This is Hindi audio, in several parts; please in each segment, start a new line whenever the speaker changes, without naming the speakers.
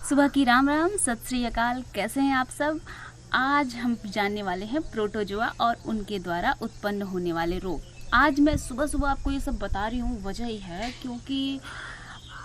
सुबह की राम राम, सत श्री अकाल। कैसे हैं आप सब? आज हम जानने वाले हैं प्रोटोजोआ और उनके द्वारा उत्पन्न होने वाले रोग। आज मैं सुबह सुबह आपको ये सब बता रही हूँ, वजह ही है क्योंकि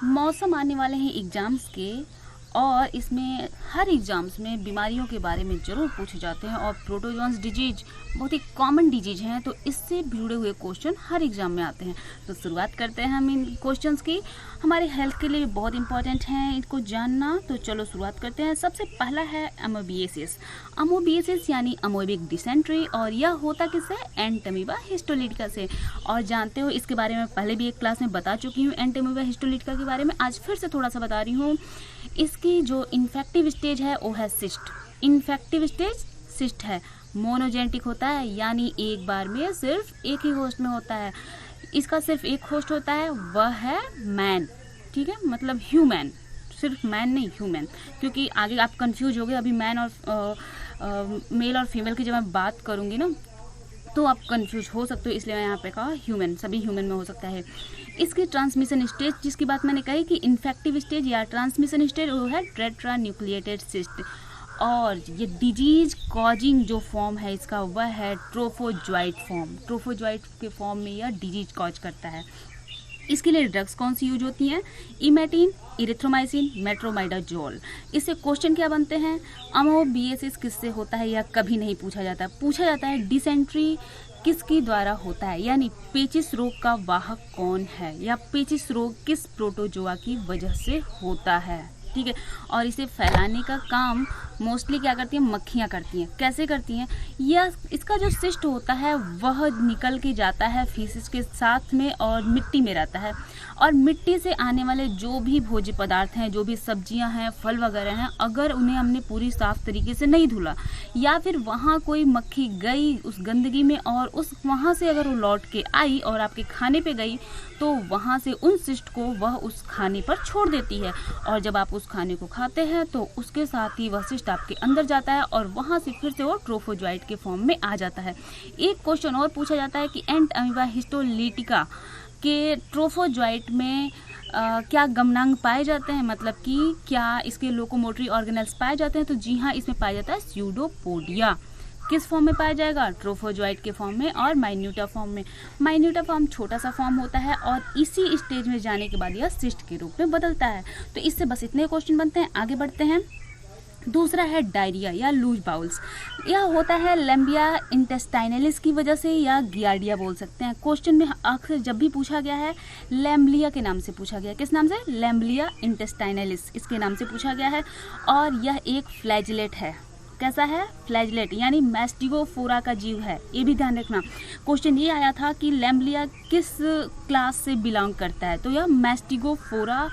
मौसम आने वाले हैं एग्ज़ाम्स के, और इसमें हर एग्ज़ाम्स में बीमारियों के बारे में ज़रूर पूछे जाते हैं। और प्रोटोजोन्स डिजीज बहुत ही कॉमन डिजीज हैं, तो इससे जुड़े हुए क्वेश्चन हर एग्ज़ाम में आते हैं। तो शुरुआत करते हैं हम इन क्वेश्चंस की। हमारे हेल्थ के लिए बहुत इंपॉर्टेंट हैं इनको जानना, तो चलो शुरुआत करते हैं। सबसे पहला है अमोबिएसिस। अमोबिएसिस यानी अमोबिक डिसेंट्री, और यह होता किससे? एंटमीबा हिस्टोलिटिका से। और जानते हो इसके बारे में पहले भी एक क्लास में बता चुकी हूँ, एंटमीबा हिस्टोलिटिका के बारे में। आज फिर से थोड़ा सा बता रही हूँ। इसकी जो इन्फेक्टिव स्टेज है वो है सिस्ट। इन्फेक्टिव स्टेज सिस्ट है। मोनोजेनेटिक होता है, यानी एक बार में सिर्फ एक ही होस्ट में होता है। इसका सिर्फ एक होस्ट होता है, वह है मैन। ठीक है, मतलब ह्यूमन, सिर्फ मैन नहीं, ह्यूमन। क्योंकि आगे आप कंफ्यूज हो गए, अभी मैन और मेल और फीमेल की जब मैं बात करूँगी ना तो आप कंफ्यूज हो सकते हो, इसलिए मैं यहाँ पे कहा ह्यूमन, सभी ह्यूमन में हो सकता है। इसकी ट्रांसमिशन स्टेज, जिसकी बात मैंने कही कि इन्फेक्टिव स्टेज या ट्रांसमिशन स्टेज, वो है टेट्रा न्यूक्लिएटेड सिस्ट। और ये डिजीज कॉजिंग जो फॉर्म है इसका, वह है ट्रोफोजोइट फॉर्म। ट्रोफोजोइट के फॉर्म में यह डिजीज कॉज करता है। इसके लिए ड्रग्स कौन सी यूज होती हैं? Emetine, erythromycin, metronidazole. इससे क्वेश्चन क्या बनते हैं? अमोबिएसिस किससे होता है? यह कभी नहीं पूछा जाता। पूछा जाता है डिसेंट्री किसके द्वारा होता है, यानी पेचिस रोग का वाहक कौन है, या पेचिस रोग किस प्रोटोजोआ की वजह से होता है। ठीक है, और इसे फैलाने का काम मोस्टली क्या करती हैं? मक्खियाँ करती हैं। कैसे करती हैं? यह इसका जो सिस्ट होता है वह निकल के जाता है फीसिस के साथ में और मिट्टी में रहता है। और मिट्टी से आने वाले जो भी भोज्य पदार्थ हैं, जो भी सब्जियां हैं, फल वगैरह हैं, अगर उन्हें हमने पूरी साफ तरीके से नहीं धुला, या फिर वहाँ कोई मक्खी गई उस गंदगी में और उस वहाँ से अगर वो लौट के आई और आपके खाने पे गई, तो वहाँ से उन सिस्ट को वह उस खाने पर छोड़ देती है। और जब आप उस खाने को खाते हैं तो उसके साथ ही वह सिस्ट आपके अंदर जाता है और वहाँ से फिर से वो ट्रोफोजोइट के फॉर्म में आ जाता है। एक क्वेश्चन और पूछा जाता है कि एंटमीबा हिस्टोलिटिका के ट्रोफोजोइट में क्या गमनांग पाए जाते हैं, मतलब कि क्या इसके लोकोमोटरी ऑर्गेनल्स पाए जाते हैं? तो जी हाँ, इसमें पाया जाता है स्यूडोपोडिया। किस फॉर्म में पाया जाएगा? ट्रोफोजोइट के फॉर्म में और माइन्यूटा फॉर्म में। माइन्यूटा फॉर्म छोटा सा फॉर्म होता है और इसी स्टेज में जाने के बाद यह सिस्ट के रूप में बदलता है। तो इससे बस इतने क्वेश्चन बनते हैं। आगे बढ़ते हैं। दूसरा है डायरिया या लूज बाउल्स। यह होता है लैम्बिया इंटेस्टाइनलिस की वजह से, या गियार्डिया बोल सकते हैं। क्वेश्चन में अक्सर जब भी पूछा गया है लैम्बलिया के नाम से पूछा गया है। किस नाम से? लैम्बलिया इंटेस्टाइनलिस, इसके नाम से पूछा गया है। और यह एक फ्लैजलेट है। कैसा है? फ्लैजलेट, यानी मैस्टिगोफोरा का जीव है। ये भी ध्यान रखना। क्वेश्चन ये आया था कि लैम्बलिया किस क्लास से बिलोंग करता है, तो यह मैस्टिगोफोरा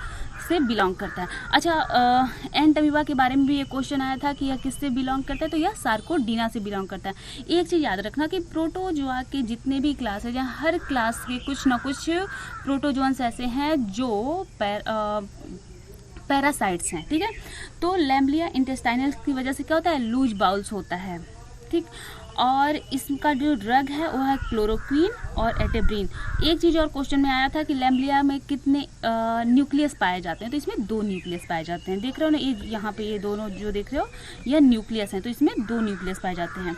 से बिलोंग करता है। अच्छा, एंटमीबा के बारे में भी एक क्वेश्चन आया था कि यह किससे बिलोंग करता है, तो यह सार्कोडीना से बिलोंग करता है। एक चीज़ याद रखना कि प्रोटोजोआ के जितने भी क्लास है, जहाँ हर क्लास के कुछ ना कुछ प्रोटोजोन्स ऐसे हैं जो पैरासाइट्स हैं। ठीक है, तो लैम्बलिया इंटेस्टाइनल की वजह से क्या होता है? लूज बाउल्स होता है। ठीक, और इसका जो ड्रग है वो है क्लोरोक्वीन और एटेब्रिन। एक चीज़ और क्वेश्चन में आया था कि लैम्बलिया में कितने न्यूक्लियस पाए जाते हैं, तो इसमें 2 न्यूक्लियस पाए जाते हैं। देख रहे हो ना, ये यहाँ पे ये दोनों जो देख रहे हो यह न्यूक्लियस हैं, तो इसमें 2 न्यूक्लियस पाए जाते हैं।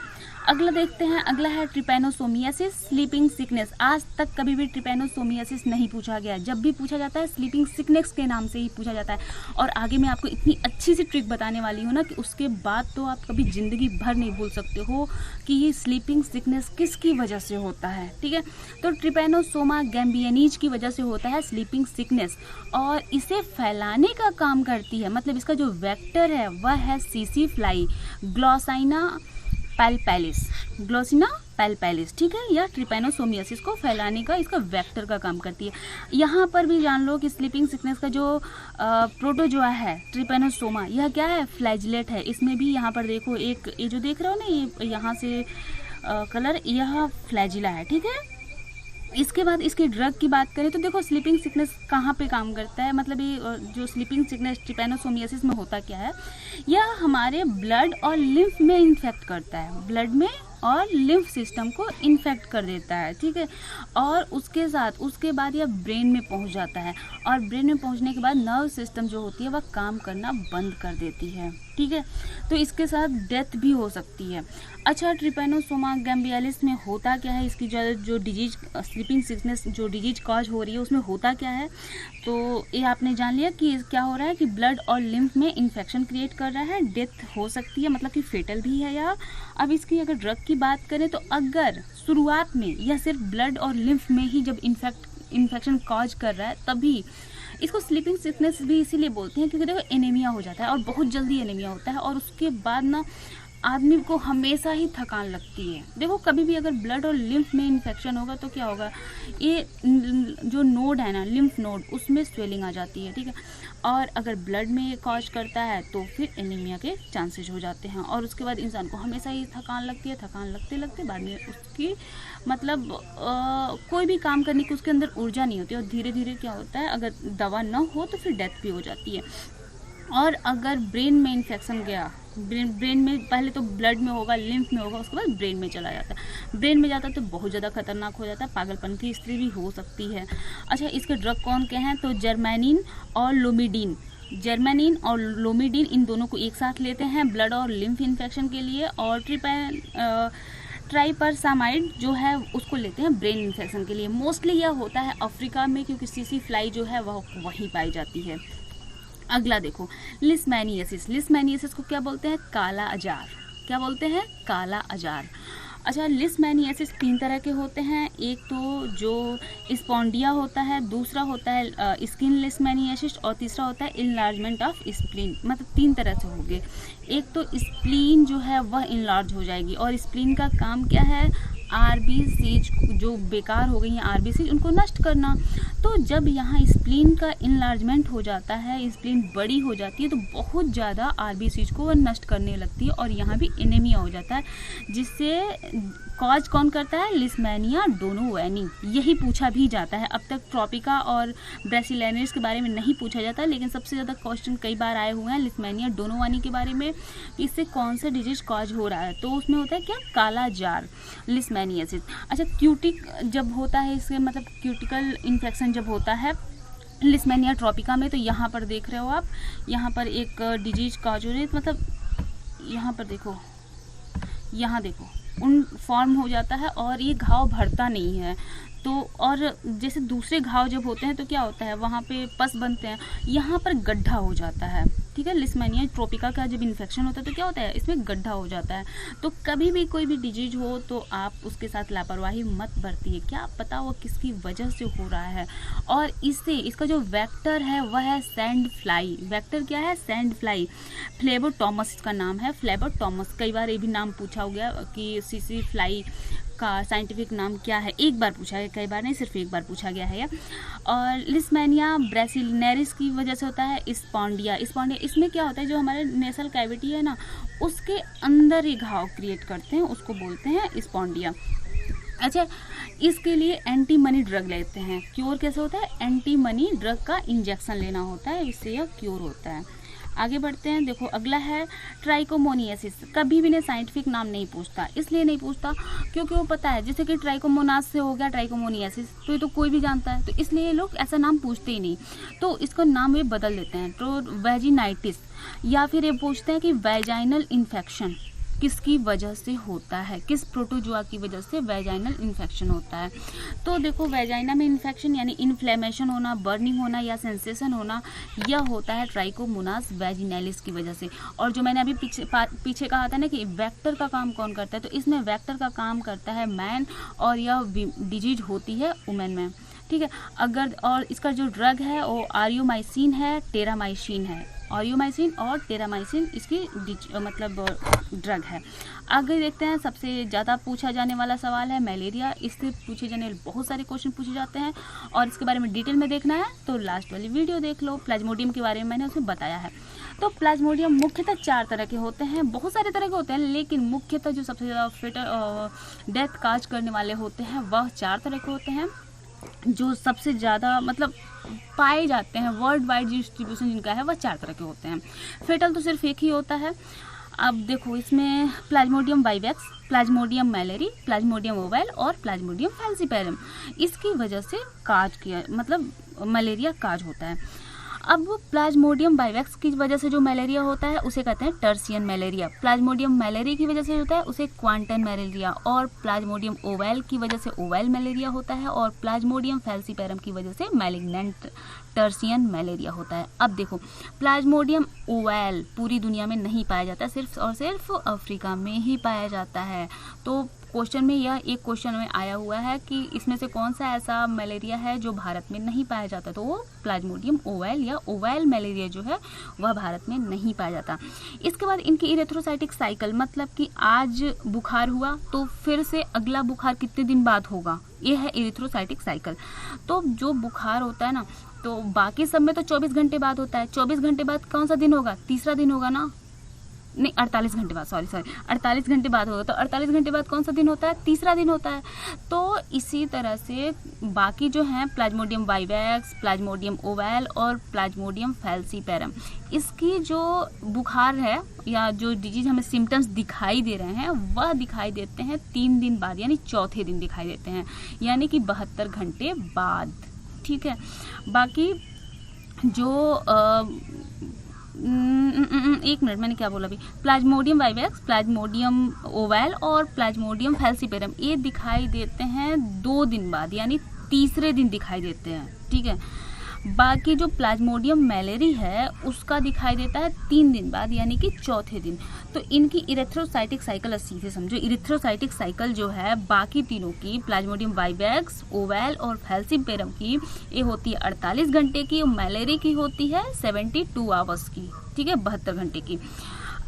अगला देखते हैं। अगला है ट्रिपैनोसोमियासिस, स्लीपिंग सिकनेस। आज तक कभी भी ट्रिपैनोसोमियासिस नहीं पूछा गया। जब भी पूछा जाता है स्लीपिंग सिकनेस के नाम से ही पूछा जाता है। और आगे मैं आपको इतनी अच्छी सी ट्रिक बताने वाली हूँ ना कि उसके बाद तो आप कभी ज़िंदगी भर नहीं भूल सकते हो कि ये स्लीपिंग सिकनेस किसकी वजह से होता है। ठीक है, तो ट्रिपैनोसोमा गैम्बियनीज की वजह से होता है स्लीपिंग सिकनेस, और इसे फैलाने का काम करती है, मतलब इसका जो वेक्टर है वह है सीसी फ्लाई, ग्लॉसाइना पैल्पैलिस, ग्लोसिना पैल्पैलिस। ठीक है, यह ट्रिपैनोसोमियासिस को फैलाने का इसका वेक्टर का काम करती है। यहाँ पर भी जान लो कि स्लीपिंग सिकनेस का जो प्रोटोजोआ है ट्रिपैनोसोमा, यह क्या है? फ्लैजलेट है। इसमें भी यहाँ पर देखो, एक ये जो देख रहे हो ना, ये यहाँ से कलर, यह फ्लैजिला है। ठीक है, इसके बाद इसके ड्रग की बात करें तो देखो स्लीपिंग सिकनेस कहाँ पे काम करता है, मतलब ये जो स्लीपिंग सिकनेस ट्रिपैनोसोमियासिस में होता क्या है, यह हमारे ब्लड और लिम्फ में इन्फेक्ट करता है। ब्लड में और लिम्फ सिस्टम को इन्फेक्ट कर देता है, ठीक है। और उसके बाद यह ब्रेन में पहुंच जाता है, और ब्रेन में पहुंचने के बाद नर्व सिस्टम जो होती है वह काम करना बंद कर देती है, ठीक है। तो इसके साथ डेथ भी हो सकती है। अच्छा, ट्रिपैनोसोमा गैम्बियालिस में होता क्या है, इसकी जो डिजीज स्लीपिंग सिकनेस जो डिजीज कॉज हो रही है उसमें होता क्या है। तो ये आपने जान लिया कि क्या हो रहा है कि ब्लड और लिम्फ में इन्फेक्शन क्रिएट कर रहा है, डेथ हो सकती है, मतलब कि फेटल भी है यह। अब इसकी अगर ड्रग की बात करें तो अगर शुरुआत में यह सिर्फ ब्लड और लिम्फ में ही जब इन्फेक्शन कॉज कर रहा है तभी इसको स्लीपिंग सिकनेस भी इसीलिए बोलते हैं, क्योंकि देखो एनीमिया हो जाता है और बहुत जल्दी एनीमिया होता है, और उसके बाद ना आदमी को हमेशा ही थकान लगती है। देखो कभी भी अगर ब्लड और लिम्फ में इन्फेक्शन होगा तो क्या होगा, ये जो नोड है ना, लिम्फ नोड, उसमें स्वेलिंग आ जाती है, ठीक है। और अगर ब्लड में कॉज करता है तो फिर एनीमिया के चांसेस हो जाते हैं, और उसके बाद इंसान को हमेशा ही थकान लगती है। थकान लगते लगते बाद में उसकी मतलब कोई भी काम करने की उसके अंदर ऊर्जा नहीं होती, और धीरे धीरे क्या होता है, अगर दवा न हो तो फिर डेथ भी हो जाती है। और अगर ब्रेन में इन्फेक्शन गया, ब्रेन में पहले तो ब्लड में होगा, लिम्फ में होगा, उसके बाद ब्रेन में चला जाता है। ब्रेन में जाता है तो बहुत ज़्यादा खतरनाक हो जाता है, पागलपन की स्थिति भी हो सकती है। अच्छा, इसके ड्रग कौन के हैं, तो जर्मेनिन और लोमिडीन। जर्मेनिन और लोमिडीन इन दोनों को एक साथ लेते हैं ब्लड और लिम्फ इन्फेक्शन के लिए, और ट्राइपरसामाइड जो है उसको लेते हैं ब्रेन इन्फेक्शन के लिए। मोस्टली यह होता है अफ्रीका में, क्योंकि सीसी फ्लाई जो है वह वहीं पाई जाती है। अगला देखो, लिस्मैनियासिस। लिस्मैनियासिस को क्या बोलते हैं, काला अजार। क्या बोलते हैं, काला अजार। अच्छा, लिस्मैनियासिस 3 तरह के होते हैं। एक तो जो स्पॉन्डिया होता है, दूसरा होता है स्किन लिस्मैनियासिस, और तीसरा होता है इनलार्जमेंट ऑफ स्प्लीन। मतलब 3 तरह से हो गए। एक तो स्प्लीन जो है वह इनलार्ज हो जाएगी, और स्प्लीन का काम क्या है, आरबीसी जो बेकार हो गई हैं आरबीसी उनको नष्ट करना। तो जब यहाँ स्प्लीन का इनलार्जमेंट हो जाता है, स्प्लीन बड़ी हो जाती है, तो बहुत ज़्यादा आरबीसी को वह नष्ट करने लगती है, और यहाँ भी एनीमिया हो जाता है, जिससे कॉज कौन करता है, लिस्मैनिया डोनोवानी। यही पूछा भी जाता है। अब तक ट्रॉपिका और ब्रासिलियानिस के बारे में नहीं पूछा जाता, लेकिन सबसे ज़्यादा क्वेश्चन कई बार आए हुए हैं लिस्मैनिया डोनोवानी के बारे में, इससे कौन सा डिजीज कॉज हो रहा है। तो उसमें होता है क्या, काला जार, लिस्मैनियासिस। अच्छा, क्यूटिक जब होता है, इसके मतलब क्यूटिकल इन्फेक्शन जब होता है लिस्मैनिया ट्रॉपिका में, तो यहाँ पर देख रहे हो आप, यहाँ पर एक डिजीज कॉज हो रही है, मतलब यहाँ पर देखो, यहाँ देखो उन फॉर्म हो जाता है, और ये घाव भरता नहीं है। तो और जैसे दूसरे घाव जब होते हैं तो क्या होता है, वहाँ पे पस बनते हैं, यहाँ पर गड्ढा हो जाता है, ठीक है। लिस्मैनिया ट्रॉपिका का जब इन्फेक्शन होता है तो क्या होता है, इसमें गड्ढा हो जाता है। तो कभी भी कोई भी डिजीज हो तो आप उसके साथ लापरवाही मत बरतिए, क्या पता वो किसकी वजह से हो रहा है। और इसका जो वेक्टर है वह है सैंड फ्लाई। वेक्टर क्या है, सैंड फ्लाई। फ्लेबोटोमस का नाम है, फ्लेबोटोमस। कई बार ये भी नाम पूछा हो गया कि सीसी फ्लाई का साइंटिफिक नाम क्या है, एक बार पूछा है, कई बार नहीं, सिर्फ एक बार पूछा गया है। और लिस्मैनिया ब्रासिलियानिस की वजह से होता है स्पॉन्डिया। इसमें क्या होता है, जो हमारे नेसल कैविटी है ना, उसके अंदर ही घाव क्रिएट करते हैं, उसको बोलते हैं स्पॉन्डिया। अच्छा, इसके लिए एंटी मनी ड्रग लेते हैं। क्योर कैसे होता है, एंटी मनी ड्रग का इंजेक्शन लेना होता है, इससे यह क्योर होता है। आगे बढ़ते हैं। देखो अगला है ट्राइकोमोनियासिस। कभी भी ने साइंटिफिक नाम नहीं पूछता, इसलिए नहीं पूछता क्योंकि वो पता है, जैसे कि ट्राइकोमोनास से हो गया ट्राइकोमोनियासिस, तो ये तो कोई भी जानता है, तो इसलिए ये लोग ऐसा नाम पूछते ही नहीं, तो इसका नाम वे बदल देते हैं, तो वेजिनाइटिस। या फिर ये पूछते हैं कि वेजाइनल इन्फेक्शन किसकी वजह से होता है, किस प्रोटोजोआ की वजह से वेजाइनल इन्फेक्शन होता है। तो देखो वैजाइना में इन्फेक्शन यानी इन्फ्लेमेशन होना, बर्निंग होना या सेंसेशन होना, यह होता है ट्राइकोमोनास वैजिनैलिस की वजह से। और जो मैंने अभी पीछे कहा था ना कि वेक्टर का काम कौन करता है, तो इसमें वेक्टर का काम करता है मैन, और यह डिजीज होती है वुमेन में, ठीक है। अगर और इसका जो ड्रग है वो आरियोमाइसिन है, टेरामाइसिन है। ऑरियोमाइसिन और टेरामाइसिन इसकी मतलब ड्रग है। आगे देखते हैं, सबसे ज़्यादा पूछा जाने वाला सवाल है मलेरिया। इससे पूछे जाने वाले बहुत सारे क्वेश्चन पूछे जाते हैं, और इसके बारे में डिटेल में देखना है तो लास्ट वाली वीडियो देख लो। प्लाज्मोडियम के बारे में मैंने उसमें बताया है। तो प्लाज्मोडियम मुख्यतः 4 तरह के होते हैं, बहुत सारे तरह के होते हैं, लेकिन मुख्यतः जो सबसे ज़्यादा डेथ काज करने वाले होते हैं वह 4 तरह के होते हैं, जो सबसे ज़्यादा मतलब पाए जाते हैं। वर्ल्ड वाइड डिस्ट्रीब्यूशन जिनका है वह 4 तरह के होते हैं। फेटल तो सिर्फ एक ही होता है। अब देखो इसमें प्लाज्मोडियम वाइवेक्स, प्लाज्मोडियम मैलेरी, प्लाज्मोडियम ओवैल और प्लाज्मोडियम फैल्सीपेरम, इसकी वजह से काज किया मतलब मलेरिया काज होता है। अब प्लाज्मोडियम वाइवेक्स की वजह से जो मलेरिया होता है उसे कहते हैं टर्सियन मलेरिया, प्लाज्मोडियम मैलेरी की वजह से होता है उसे क्वांटन मलेरिया, और प्लाज्मोडियम ओवैल की वजह से ओवैल मलेरिया होता है, और प्लाज्मोडियम फैल्सीपेरम की वजह से मैलिग्नेंट टर्सियन मलेरिया होता है। अब देखो प्लाज्मोडियम ओवैल पूरी दुनिया में नहीं पाया जाता, सिर्फ और सिर्फ अफ्रीका में ही पाया जाता है। तो क्वेश्चन में यह एक क्वेश्चन में आया हुआ है कि इसमें से कौन सा ऐसा मलेरिया है जो भारत में नहीं पाया जाता, तो वो प्लाज्मोडियम ओवैल या ओवैल मलेरिया जो है वह भारत में नहीं पाया जाता। इसके बाद इनकी इरेथ्रोसाइटिक साइकिल, मतलब कि आज बुखार हुआ तो फिर से अगला बुखार कितने दिन बाद होगा, ये है इरेथ्रोसाइटिक साइकिल। तो जो बुखार होता है ना, तो बाकी सब में तो 24 घंटे बाद होता है, 24 घंटे बाद कौन सा दिन होगा, तीसरा दिन होगा ना, नहीं 48 घंटे बाद, सॉरी 48 घंटे बाद होगा, तो 48 घंटे बाद कौन सा दिन होता है, तीसरा दिन होता है। तो इसी तरह से बाकी जो हैं प्लाज्मोडियम वाइवेक्स, प्लाज्मोडियम ओवैल और प्लाज्मोडियम फैल्सीपेरम, इसकी जो बुखार है या जो डिजीज हमें सिम्टम्स दिखाई दे रहे हैं वह दिखाई देते हैं 3 दिन बाद, यानी चौथे दिन दिखाई देते हैं, यानी कि 72 घंटे बाद। ठीक है, बाकी जो एक मिनट, मैंने क्या बोला अभी, प्लाज्मोडियम वाइवेक्स, प्लाज्मोडियम ओवैल और प्लाज्मोडियम फैल्सीपेरम ये दिखाई देते हैं 2 दिन बाद, यानी तीसरे दिन दिखाई देते हैं। ठीक है, बाकी जो प्लाज्मोडियम मैलेरी है उसका दिखाई देता है 3 दिन बाद, यानी कि चौथे दिन। तो इनकी इरेथ्रोसाइटिक साइकिल सीधे समझो, इरेथ्रोसाइटिक साइकिल जो है बाकी तीनों की, प्लाज्मोडियम वाइवेक्स, ओवैल और फैल्सीपेरम की, ये होती है 48 घंटे की, और मैलेरी की होती है 72 आवर्स की। ठीक है, 72 घंटे की।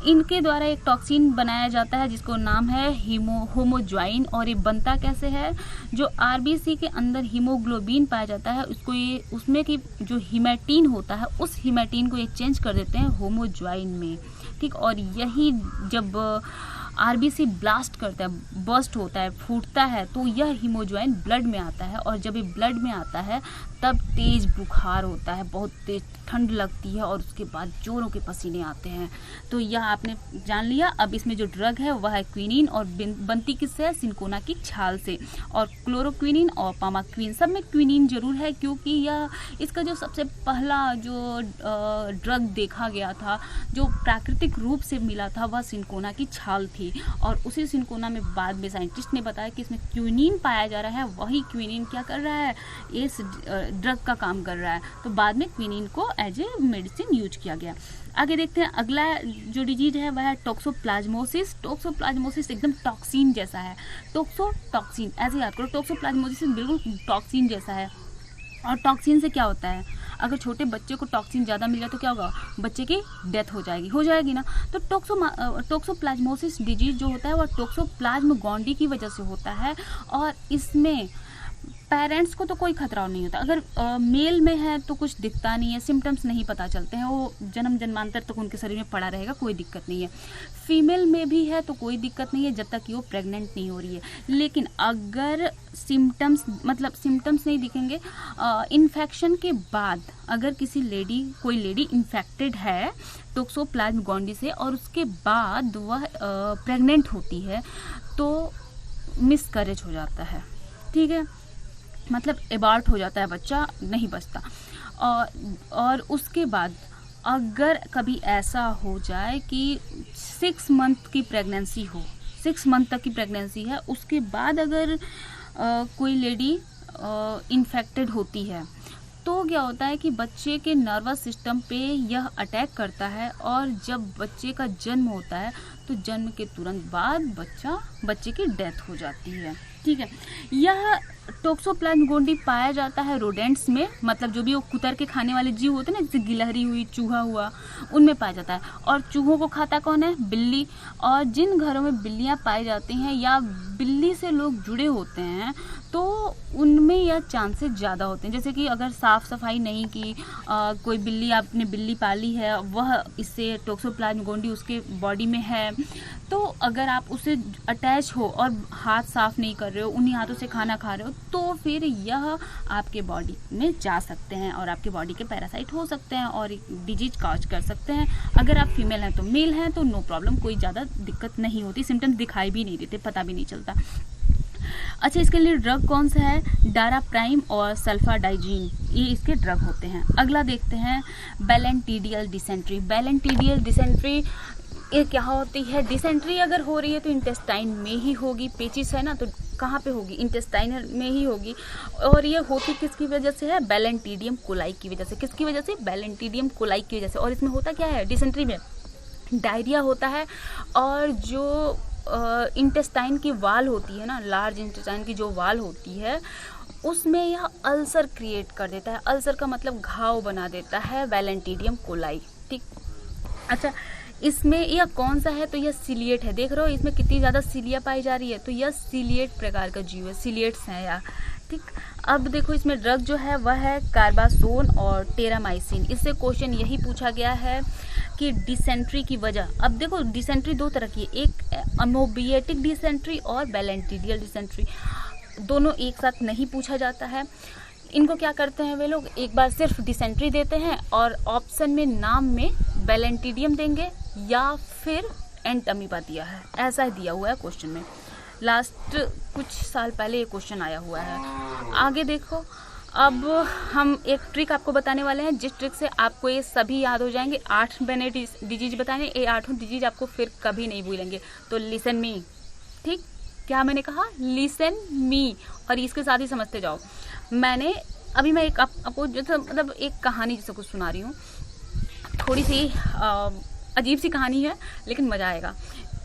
इनके द्वारा एक टॉक्सिन बनाया जाता है जिसको नाम है होमोज्वाइन, और ये बनता कैसे है, जो आरबीसी के अंदर हीमोग्लोबिन पाया जाता है उसको ये, उसमें की जो हीमेटिन होता है उस हीमेटिन को ये चेंज कर देते हैं होमोज्वाइन में। ठीक, और यही जब आरबीसी ब्लास्ट करता है, बर्स्ट होता है, फूटता है, तो यह हीमोज्वाइन ब्लड में आता है, और जब ये ब्लड में आता है तब तेज बुखार होता है, बहुत तेज ठंड लगती है, और उसके बाद जोरों के पसीने आते हैं। तो यह आपने जान लिया। अब इसमें जो ड्रग है वह है क्विनिन, और बनती किससे है, सिनकोना की छाल से, और क्लोरोक्विनिन और पामाक्विन, सब में क्विनिन जरूर है, क्योंकि यह इसका जो सबसे पहला जो ड्रग देखा गया था, जो प्राकृतिक रूप से मिला था, वह सिनकोना की छाल थी, और उसी सिनकोना में बाद में साइंटिस्ट ने बताया कि इसमें क्विनिन पाया जा रहा है, वही क्विनिन क्या कर रहा है, इस ड्रग का काम कर रहा है। तो बाद में क्विनिन को एज ए मेडिसिन यूज किया गया। आगे देखते हैं, अगला जो डिजीज है वह है टोक्सोप्लाज्मोसिस। टोक्सोप्लाज्मोसिस एकदम टॉक्सिन जैसा है, टोक्सोटॉक्सिन ऐसे याद करो, टोक्सोप्लाज्मोसिस बिल्कुल टॉक्सिन जैसा है। और टॉक्सिन से क्या होता है, अगर छोटे बच्चे को टॉक्सिन ज़्यादा मिल जाए तो क्या होगा, बच्चे की डेथ हो जाएगी ना। तो टोक्सोप्लाज्मोसिस डिजीज जो होता है वह टोक्सोप्लाज्म गोंडी की वजह से होता है, और इसमें पेरेंट्स को तो कोई खतरा नहीं होता। अगर मेल में है तो कुछ दिखता नहीं है, सिम्टम्स नहीं पता चलते हैं, वो जन्म जन्मांतर तक उनके शरीर में पड़ा रहेगा, कोई दिक्कत नहीं है। फीमेल में भी है तो कोई दिक्कत नहीं है जब तक कि वो प्रेग्नेंट नहीं हो रही है। लेकिन अगर सिम्टम्स नहीं दिखेंगे, इन्फेक्शन के बाद अगर कोई लेडी इन्फेक्टेड है टोक्सोप्लाज्म गोंडी से, और उसके बाद वह प्रेग्नेंट होती है, तो मिसकैरेज हो जाता है। ठीक है, मतलब एबॉर्ट हो जाता है, बच्चा नहीं बचता। और उसके बाद अगर कभी ऐसा हो जाए कि 6 मंथ की प्रेगनेंसी हो, 6 मंथ तक की प्रेगनेंसी है, उसके बाद अगर कोई लेडी इन्फेक्टेड होती है, तो क्या होता है कि बच्चे के नर्वस सिस्टम पे यह अटैक करता है, और जब बच्चे का जन्म होता है तो जन्म के तुरंत बाद बच्चे की डेथ हो जाती है। ठीक है, यह टोक्सोप्लाज्म गोंडी पाया जाता है रोडेंट्स में, मतलब जो भी वो कुतर के खाने वाले जीव होते हैं ना, जैसे गिलहरी हुई, चूहा हुआ, उनमें पाया जाता है। और चूहों को खाता कौन है, बिल्ली। और जिन घरों में बिल्लियां पाई जाती हैं या बिल्ली से लोग जुड़े होते हैं, तो उनमें यह चांसेस ज़्यादा होते हैं। जैसे कि अगर साफ़ सफाई नहीं की, कोई बिल्ली, आपने बिल्ली पाली है, वह इससे टोक्सोप्लाज्म गोंडी उसके बॉडी में है, तो अगर आप उससे अटैच हो और हाथ साफ नहीं कर रहे हो, उन्हीं हाथों से खाना खा रहे हो, तो फिर यह आपके बॉडी में जा सकते हैं और आपके बॉडी के पैरासाइट हो सकते हैं और डिजीज कॉज कर सकते हैं। अगर आप फीमेल हैं तो मेल हैं तो नो प्रॉब्लम, कोई ज़्यादा दिक्कत नहीं होती, सिम्टम्स दिखाई भी नहीं देते, पता भी नहीं चलता। अच्छा, इसके लिए ड्रग कौन सा है? डाराप्राइम और सल्फाडाइजीन, ये इसके ड्रग होते हैं। अगला देखते हैं बैलेंटीडियल डिसेंट्री। बैलेंटीडियल डिसेंट्री ये क्या होती है? डिसेंट्री अगर हो रही है तो इंटेस्टाइन में ही होगी, पेचिस है ना, तो कहाँ पे होगी? इंटेस्टाइन में ही होगी। और ये होती किसकी वजह से है? बैलेंटीडियम कोलाई की वजह से। किसकी वजह से? बैलेंटीडियम कोलाई की वजह से। और इसमें होता क्या है? डिसेंट्री में डायरिया होता है और जो इंटेस्टाइन की वाल होती है ना, लार्ज इंटेस्टाइन की जो वाल होती है, उसमें यह अल्सर क्रिएट कर देता है। अल्सर का मतलब घाव बना देता है, बैलेंटीडियम कोलाई। ठीक। अच्छा, इसमें यह कौन सा है? तो यह सिलिएट है। देख रहे हो इसमें कितनी ज़्यादा सिलिया पाई जा रही है, तो यह सिलिएट प्रकार का जीव है, सिलिएट्स हैं यार। ठीक। अब देखो इसमें ड्रग जो है वह है कार्बासोन और टेरामाइसिन। इससे क्वेश्चन यही पूछा गया है कि डिसेंट्री की वजह। अब देखो डिसेंट्री दो तरह की है, एक अमोबिएटिक डिसेंट्री और बैलेंटीडियल डिसेंट्री, दोनों एक साथ नहीं पूछा जाता है। इनको क्या करते हैं वे लोग, एक बार सिर्फ डिसेंट्री देते हैं और ऑप्शन में नाम में बैलेंटीडियम देंगे या फिर एंटमीबा दिया है, ऐसा दिया हुआ है क्वेश्चन में। लास्ट कुछ साल पहले ये क्वेश्चन आया हुआ है। आगे देखो, अब हम एक ट्रिक आपको बताने वाले हैं, जिस ट्रिक से आपको ये सभी याद हो जाएंगे। 8 मैंने डिजीज बताने, ये 8 डिजीज आपको फिर कभी नहीं भूलेंगे। तो लिसन मी। ठीक, क्या मैंने कहा? लिसन मी, और इसके साथ ही समझते जाओ। मैंने अभी मैं एक आपको जैसे मतलब एक कहानी जैसे कुछ सुना रही हूँ, थोड़ी सी अजीब सी कहानी है लेकिन मज़ा आएगा।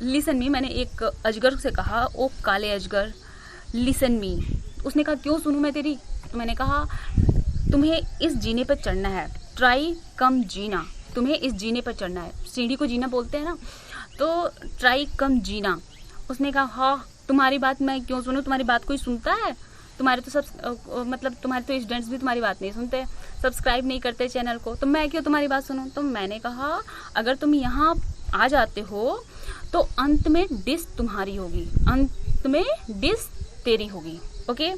लिसन मी, मैंने एक अजगर से कहा, ओ काले अजगर लिसन मी। उसने कहा क्यों सुनूं मैं तेरी? तो मैंने कहा तुम्हें इस जीने पर चढ़ना है, ट्राई कम जीना, तुम्हें इस जीने पर चढ़ना है। सीढ़ी को जीना बोलते हैं ना, तो ट्राई कम जीना। उसने कहा हाँ, तुम्हारी बात मैं क्यों सुनूं, तुम्हारी बात कोई सुनता है? तुम्हारे तो सब मतलब तुम्हारे तो स्टूडेंट्स भी तुम्हारी बात नहीं सुनते, सब्सक्राइब नहीं करते चैनल को, तो मैं क्यों तुम्हारी बात सुनूं? तो मैंने कहा अगर तुम यहाँ आ जाते हो तो अंत में डिश तुम्हारी होगी, अंत में डिश तेरी होगी। ओके,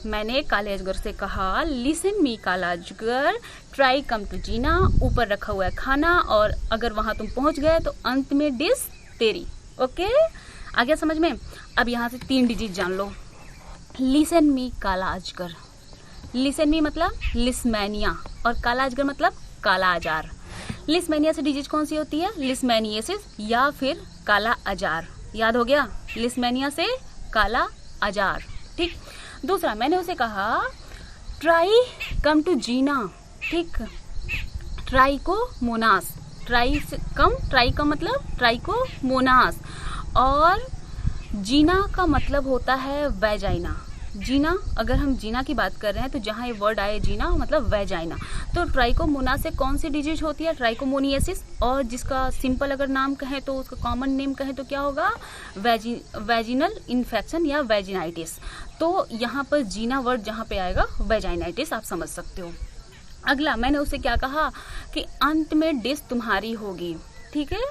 मैंने काले अजगर से कहा लिसन मी काला अजगर, ट्राई कम टू जीना, ऊपर रखा हुआ है खाना और अगर वहां तुम पहुंच गए तो अंत में डिश तेरी। ओके, आ गया समझ में? अब यहाँ से 3 डिजिट जान लो। लिसन मी काला अजगर, लिसन मी मतलब लिस्मेनिया और काला अजगर मतलब काला अजार। लिस्मेनिया से डिजीज कौन सी होती है? लिस्मेनियसिस या फिर काला अजार। याद हो गया? लिस्मेनिया से काला अजार। ठीक। दूसरा मैंने उसे कहा ट्राई कम टू जीना। ठीक, ट्राई को मोनास, ट्राई का मतलब ट्राई को मोनास, और जीना का मतलब होता है वैजाइना। जीना, अगर हम जीना की बात कर रहे हैं तो जहाँ ये वर्ड आए जीना मतलब वैजाइना। तो ट्राइकोमोना से कौन सी डिजीज होती है? ट्राइकोमोनियसिस, और जिसका सिंपल अगर नाम कहें तो उसका कॉमन नेम कहें तो क्या होगा? वैजिनल इन्फेक्शन या वैजिनाइटिस। तो यहाँ पर जीना वर्ड जहाँ पे आएगा वैजाइनाइटिस, आप समझ सकते हो। अगला मैंने उसे क्या कहा कि अंत में डिश तुम्हारी होगी। ठीक है,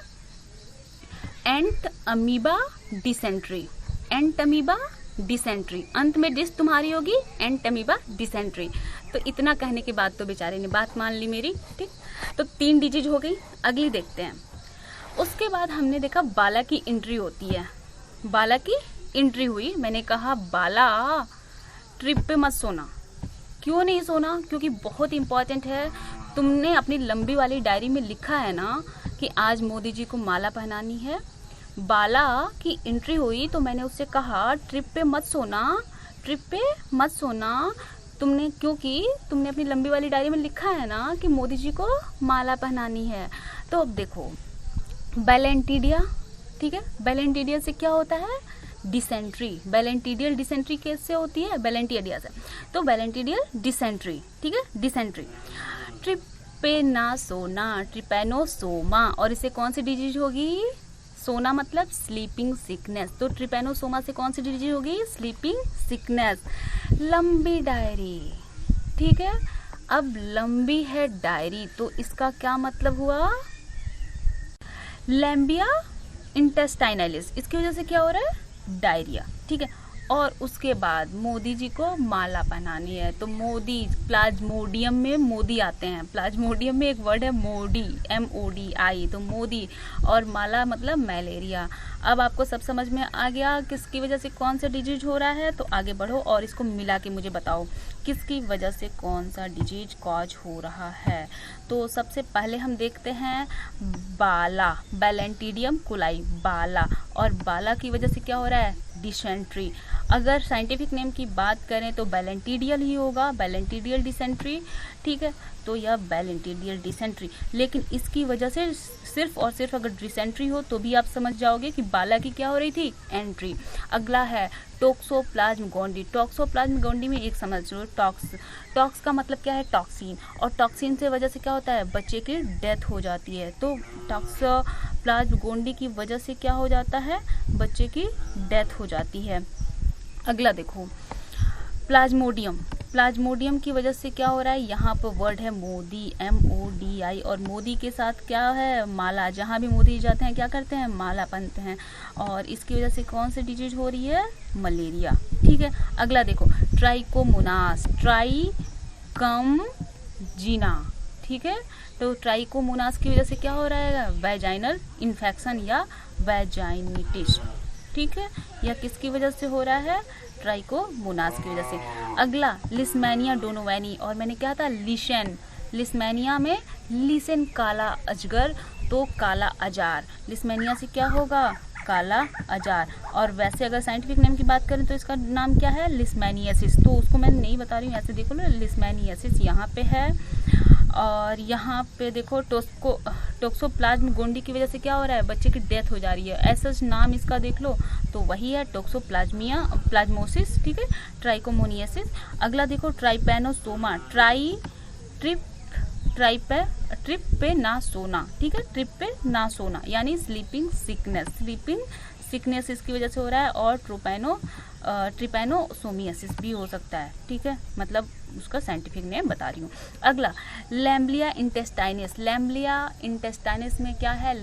एंट अमीबा डिसेंट्री, एंट अमीबा डिसेंट्री, अंत में डिश तुम्हारी होगी, एंट अमीबा डिसेंट्री। तो इतना कहने के बाद तो बेचारे ने बात मान ली मेरी। ठीक, तो 3 डिजीज हो गई। अगली देखते हैं। उसके बाद हमने देखा बाला की एंट्री होती है। बाला की एंट्री हुई, मैंने कहा बाला ट्रिप पे मत सोना। क्यों नहीं सोना? क्योंकि बहुत इंपॉर्टेंट है। तुमने अपनी लंबी वाली डायरी में लिखा है ना कि आज मोदी जी को माला पहनानी है। बाला की एंट्री हुई तो मैंने उससे कहा ट्रिप पे मत सोना, ट्रिप पे मत सोना तुमने, क्योंकि तुमने अपनी लंबी वाली डायरी में लिखा है ना कि मोदी जी को माला पहनानी है। तो अब देखो बैलेंटीडिया, ठीक है, बैलेंटीडिया से क्या होता है? डिसेंट्री। बैलेंटीडियल डिसेंट्री कैसे होती है? बैलेंटीडिया से। तो बैलेंटीडियल डिसेंट्री, ठीक है, डिसेंट्री। ट्रिपेनासोना, ट्रिपेनोसोमा, और इसे कौन सी डिजीज होगी? सोना मतलब स्लीपिंग सिकनेस, तो ट्रिपेनोसोमा से कौन सी डिजीज होगी? Sleeping sickness. लंबी डायरी, ठीक है, अब लंबी है डायरी तो इसका क्या मतलब हुआ? लैम्बिया इंटेस्टाइनलिस, इसकी वजह से क्या हो रहा है, डायरिया, ठीक है। और उसके बाद मोदी जी को माला पहनानी है, तो मोदी, प्लाज्मोडियम में मोदी आते हैं, प्लाज्मोडियम में एक वर्ड है मोडी, MODI, तो मोदी, और माला मतलब मलेरिया। अब आपको सब समझ में आ गया किसकी वजह से कौन सा डिजीज हो रहा है, तो आगे बढ़ो और इसको मिला के मुझे बताओ किसकी वजह से कौन सा डिजीज कॉज हो रहा है। तो सबसे पहले हम देखते हैं बाला, बैलेंटिडियम कोलाई, बाला, और बाला की वजह से क्या हो रहा है, डिसेंट्री। अगर साइंटिफिक नेम की बात करें तो बैलेंटिडियल ही होगा, बैलेंटिडियल डिसेंट्री, ठीक है। तो यह बैलेंटिडियल डिसेंट्री, लेकिन इसकी वजह से सिर्फ और सिर्फ अगर डिसेंट्री हो तो भी आप समझ जाओगे कि बाला की क्या हो रही थी, एंट्री। अगला है टोक्सोप्लाज्म गोंडी, टोक्सोप्लाज्म गोंडी में एक समझ लो, टॉक्स का मतलब क्या है, टॉक्सिन, और टॉक्सिन से वजह से क्या होता है, बच्चे की डेथ हो जाती है। तो टोक्सोप्लाज्म गोंडी की वजह से क्या हो जाता है, बच्चे की डेथ हो जाती है। अगला देखो प्लाज्मोडियम, प्लाज्मोडियम की वजह से क्या हो रहा है, यहाँ पर वर्ड है मोदी, MODI, और मोदी के साथ क्या है, माला, जहाँ भी मोदी जाते हैं क्या करते हैं, माला पहनते हैं, और इसकी वजह से कौन सी डिजीज हो रही है, मलेरिया, ठीक है। अगला देखो ट्राइकोमोनास, ट्राइकमजीना, ठीक है। तो ट्राइकोमोनास की वजह से क्या हो रहा है, वैजाइनल इन्फेक्शन या वैजाइनिटिस, ठीक है। यह किसकी वजह से हो रहा है, ट्राइकोमोनास की वजह से। अगला लिस्मेनिया डोनोवेनी, और मैंने क्या था, लिशन, लिस्मेनिया में लिसन काला अजगर, तो काला अजार, लिस्मेनिया से क्या होगा, काला अजार। और वैसे अगर साइंटिफिक नेम की बात करें तो इसका नाम क्या है, लिस्मेनियासिस, तो उसको मैं नहीं बता रही हूँ, ऐसे देखो लो, लिस्मेनियासिस यहाँ पे है। और यहाँ पे देखो टोक्सोप्लाज्म गोंडी की वजह से क्या हो रहा है, बच्चे की डेथ हो जा रही है, ऐसा नाम इसका देख लो, तो वही है प्लाज्मोसिस, ठीक है, ट्राइकोमोनियासिस। अगला देखो ट्राइपेनोसोमा, ट्रिप पे ना सोना, ठीक है, ट्रिप पे ना सोना यानी स्लीपिंग सिकनेस इसकी वजह से हो रहा है, और ट्रिपैनोसोमियासिस भी हो सकता है, ठीक है, मतलब उसका साइंटिफिक नेम बता रही हूँ। अगला लैम्ब्लिया इंटेस्टाइनिस, लैम्ब्लिया इंटेस्टाइनिस में क्या है,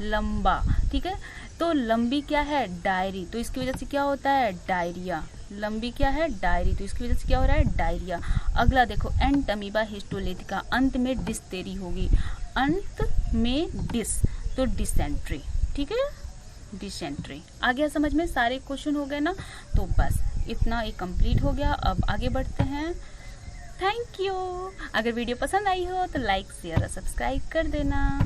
लंबा, ठीक है। तो लंबी क्या है, डायरी, तो इसकी वजह से क्या होता है, डायरिया, लंबी क्या है, डायरी, तो इसकी वजह से क्या हो रहा है, डायरिया। अगला देखो एंटमीबा हिस्टोलिथिका, अंत में डिस्तेरी होगी, अंत में डिस, तो डिसेंट्री, ठीक है, डिसेंट्री। आ गया समझ में, सारे क्वेश्चन हो गए ना, तो बस इतना ही कंप्लीट हो गया। अब आगे बढ़ते हैं। Thank you. अगर वीडियो पसंद आई हो तो लाइक, शेयर और सब्सक्राइब कर देना।